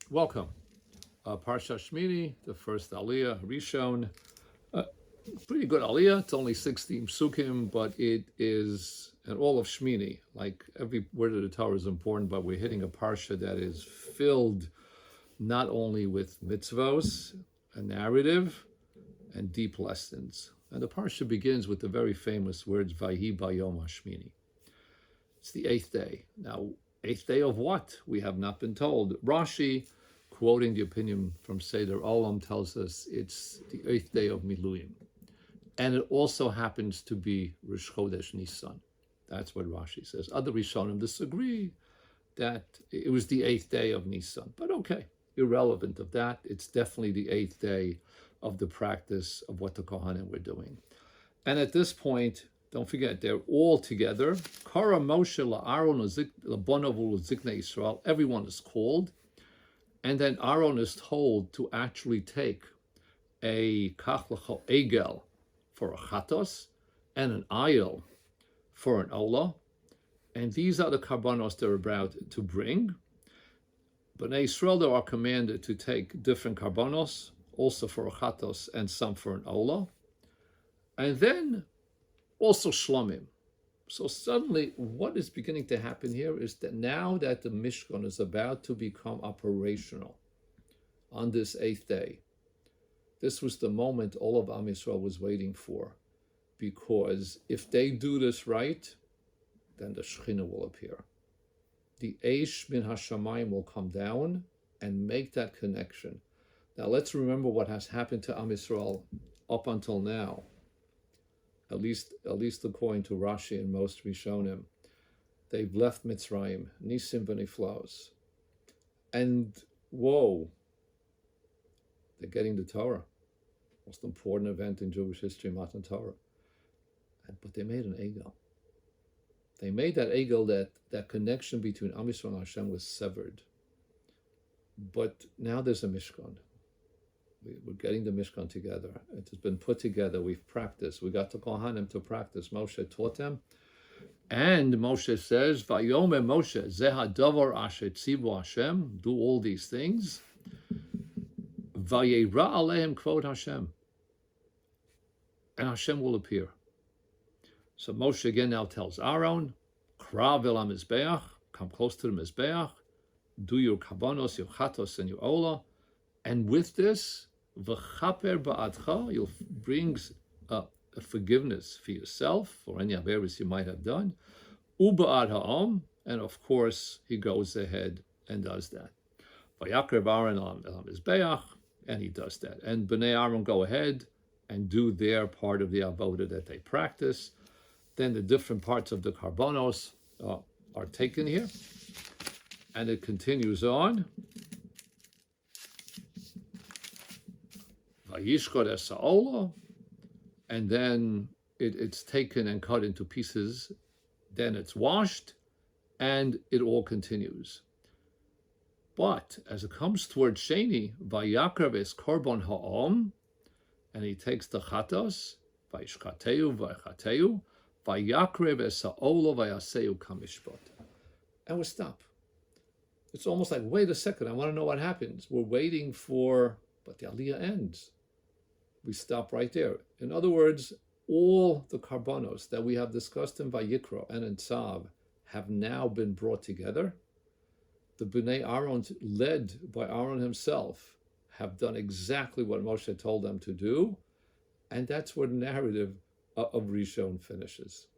Welcome. Parsha Shemini, the first Aliyah, Rishon. Pretty good Aliyah. It's only 16 psukim, but it is an all of Shemini. Like every word of the Torah is important, but we're hitting a Parsha that is filled not only with mitzvos, a narrative, and deep lessons. And the Parsha begins with the very famous words, Vayhi Bayom HaShemini. It's the eighth day. Now, eighth day of what? We have not been told. Rashi, quoting the opinion from Seder Olam, tells us it's the eighth day of Miluyim. And it also happens to be Rosh Chodesh Nisan. That's what Rashi says. Other Rishonim disagree that it was the eighth day of Nisan. But okay, irrelevant of that. It's definitely the eighth day of the practice of what the Kohanim were doing. And at this point, don't forget, they're all together. Kara Moshe la'Aaron l'bonav u'ziknei Yisrael. Everyone is called. And then Aaron is told to actually take a kach l'cho egel for a chatos and an ayil for an olah. And these are the karbanos they're about to bring. Bnei Yisrael, they are commanded to take different karbanos, also for a chatos and some for an olah. And then also shlomim. So suddenly what is beginning to happen here is that now that the Mishkan is about to become operational on this eighth day, this was the moment all of Am Yisrael was waiting for, because if they do this right, then the Shekhinah will appear. The Eish min Hashamayim will come down and make that connection. Now let's remember what has happened to Am Yisrael up until now. At least according to Rashi and most Rishonim, they've left Mitzrayim, Nisim v'Niflaos, and whoa, they're getting the Torah, most important event in Jewish history, Matan Torah. But they made an egel. They made that egel, that connection between Am Yisrael and Hashem was severed. But now there's a Mishkan. We're getting the Mishkan together. It has been put together. We've practiced. We got the Kohanim to practice. Moshe taught them. And Moshe says, Vayome Moshe, Zeha Davar Asher Tzivu Hashem, do all these things. Vayera Alehem Kvod Hashem. And Hashem will appear. So Moshe again now tells Aaron, Krav el HaMizbeach, come close to the Mizbeach, do your kabanos, your chatos, and your olah. And with this, v'chaper ba'adcha, you'll bring a forgiveness for yourself, for any averis you might have done. U'ba'ad ha'om, and of course, he goes ahead and does that. V'yakrev Aaron al mizbeach, and he does that. And Bnei Aaron go ahead and do their part of the avodah that they practice. Then the different parts of the karbonos are taken here. And it continues on. And then it's taken and cut into pieces. Then it's washed, and it all continues. But as it comes towards Sheni, Vayakrav es korban ha'om, and he takes the chatos, Vayishchateu, Vaychateu, Vayakrav es ha'olah, Vayaseu kamishpat. And we stop. It's almost like, wait a second, I want to know what happens. We're waiting for, but the Aliyah ends. We stop right there. In other words, all the karbanos that we have discussed in Vayikra and in Tzav have now been brought together. The Bnei Aaron, led by Aaron himself, have done exactly what Moshe told them to do, and that's where the narrative of Rishon finishes.